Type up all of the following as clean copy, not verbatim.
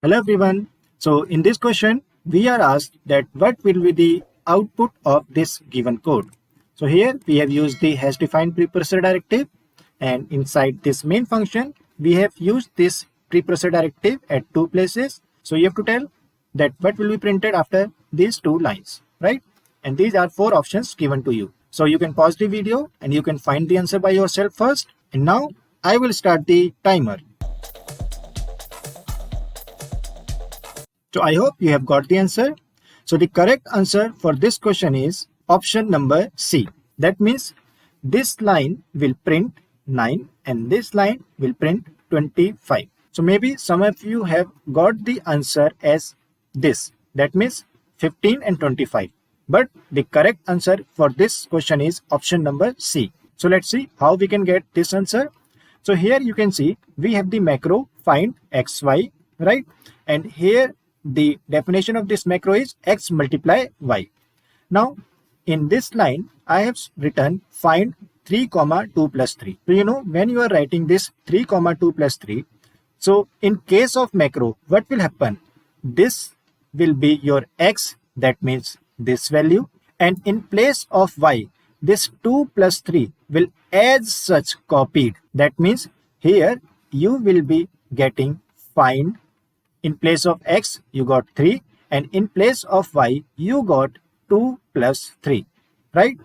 Hello everyone. So in this question, we are asked that what will be the output of this given code. So here we have used the hash defined preprocessor directive, and inside this main function, we have used this preprocessor directive at two places. So you have to tell that what will be printed after these two lines, right? And these are four options given to you. So you can pause the video and you can find the answer by yourself first. And now I will start the timer. So I hope you have got the answer. So the correct answer for this question is option number C. That means this line will print 9 and this line will print 25. So maybe some of you have got the answer as this. That means 15 and 25. But the correct answer for this question is option number C. So let's see how we can get this answer. So here you can see we have the macro find xy, right? And here the definition of this macro is x multiply y. Now in this line I have written find 3 comma 2 plus 3. So you know when you are writing this 3 comma 2 plus 3, so in case of macro what will happen? This will be your x, that means this value, and in place of y this 2 plus 3 will as such copied. That means here you will be getting find. In place of x, you got 3, and in place of y, you got 2 plus 3, right?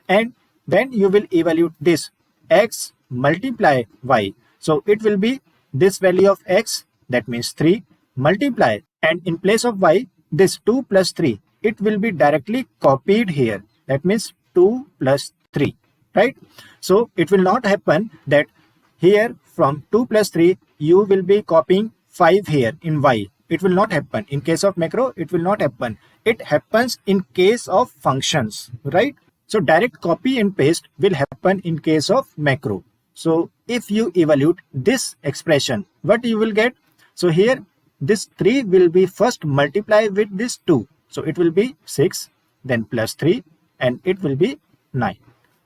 And then you will evaluate this x multiply y. So it will be this value of x, that means 3, multiply, and in place of y, this 2 plus 3, it will be directly copied here. That means 2 plus 3, right? So it will not happen that here from 2 plus 3, you will be copying 5 here in y. It will not happen. In case of macro, it will not happen. It happens in case of functions, right? So direct copy and paste will happen in case of macro. So if you evaluate this expression, what you will get? So here this 3 will be first multiplied with this 2. So it will be 6, then plus 3, and it will be 9.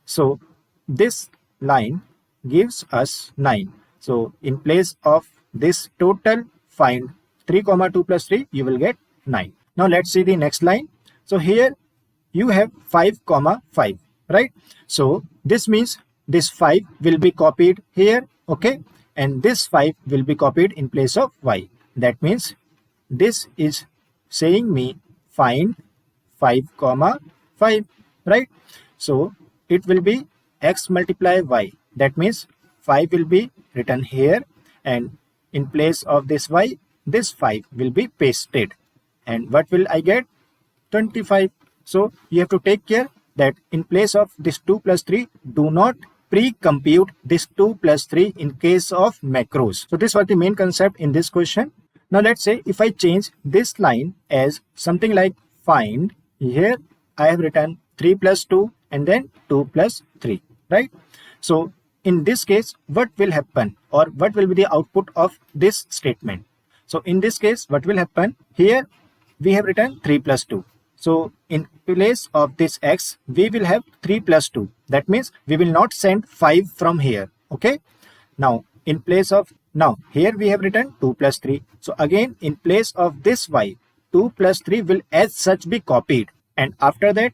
So this line gives us 9. So in place of this total find 3 comma 2 plus 3, you will get 9. Now let's see the next line. So here you have 5 comma 5, right? So this means this 5 will be copied here, okay? And this 5 will be copied in place of y. That means this is saying me find 5 comma 5, right? So it will be x multiply y. That means 5 will be written here, and in place of this y, this 5 will be pasted. And what will I get? 25. So you have to take care that in place of this 2 plus 3, do not pre-compute this 2 plus 3 in case of macros. So this was the main concept in this question. Now let's say if I change this line as something like find, here I have written 3 plus 2 and then 2 plus 3, right? So in this case, what will happen, or what will be the output of this statement? So in this case, what will happen? Here we have written 3 plus 2. So in place of this x, we will have 3 plus 2. That means we will not send 5 from here. Okay. Now in place of, now here we have written 2 plus 3. So again in place of this y, 2 plus 3 will as such be copied. And after that,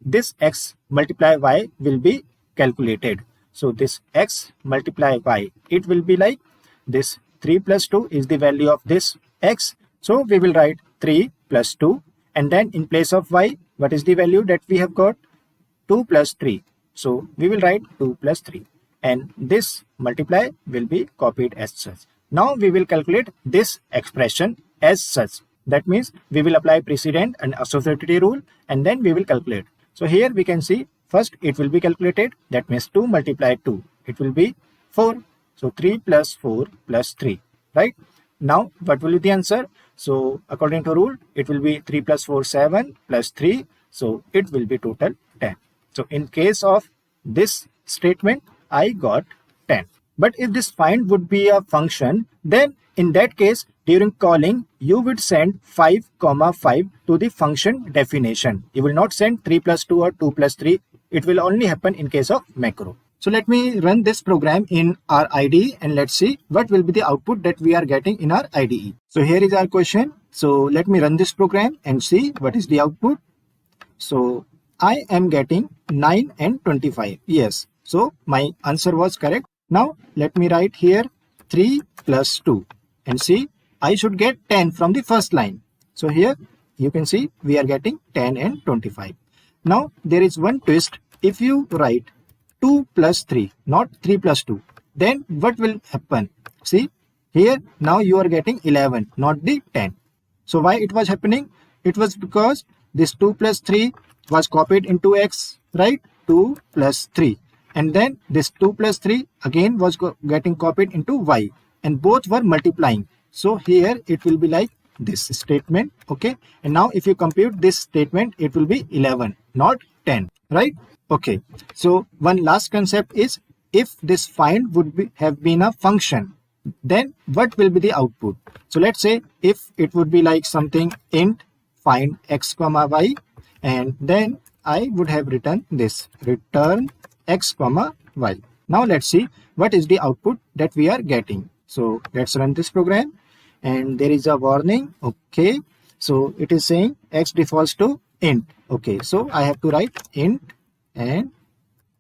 this x multiply y will be calculated. So this x multiply y, it will be like this 3 plus 2 is the value of this x. So we will write 3 plus 2, and then in place of y, what is the value that we have got? 2 plus 3. So we will write 2 plus 3, and this multiply will be copied as such. Now we will calculate this expression as such. That means we will apply precedent and associativity rule, and then we will calculate. So here we can see first it will be calculated. That means 2 multiplied 2, it will be 4. So 3 plus 4 plus 3, right? Now what will be the answer? So according to rule, it will be 3 plus 4, 7 plus 3. So it will be total 10. So in case of this statement, I got 10. But if this find would be a function, then in that case, during calling, you would send 5 comma 5 to the function definition. You will not send 3 plus 2 or 2 plus 3. It will only happen in case of macro. So let me run this program in our IDE and let's see what will be the output that we are getting in our IDE. So here is our question. So let me run this program and see what is the output. So I am getting 9 and 25. Yes. So my answer was correct. Now let me write here 3 plus 2 and see I should get 10 from the first line. So here you can see we are getting 10 and 25. Now there is one twist. If you write 2 plus 3, not 3 plus 2, then what will happen? See, here now you are getting 11, not the 10. So why it was happening? It was because this 2 plus 3 was copied into x, right? 2 plus 3. And then this 2 plus 3 again was getting copied into y. And both were multiplying. So here it will be like this statement, okay? And now if you compute this statement, it will be 11, not 10, right? Okay, so one last concept is if this find would have been a function, then what will be the output? So let's say if it would be like something int find x comma y, and then I would have written this return x comma y. Now let's see what is the output that we are getting. So let's run this program and there is a warning. Okay, so it is saying x defaults to int. Okay, so I have to write int and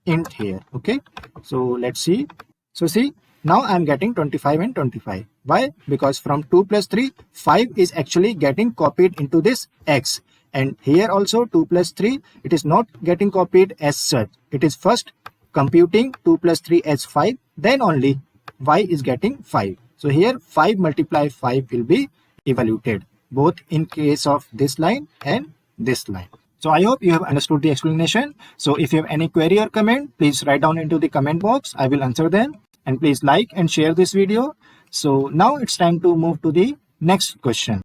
int here. Okay, so let's see. So see, now I'm getting 25 and 25. Why? Because from 2 plus 3, 5 is actually getting copied into this x. And here also 2 plus 3, it is not getting copied as such. It is first computing 2 plus 3 as 5, then only y is getting 5. So here 5 multiplied 5 will be evaluated, both in case of this line and this line. So I hope you have understood the explanation. So if you have any query or comment, please write down into the comment box. I will answer them. And please like and share this video. So now it's time to move to the next question.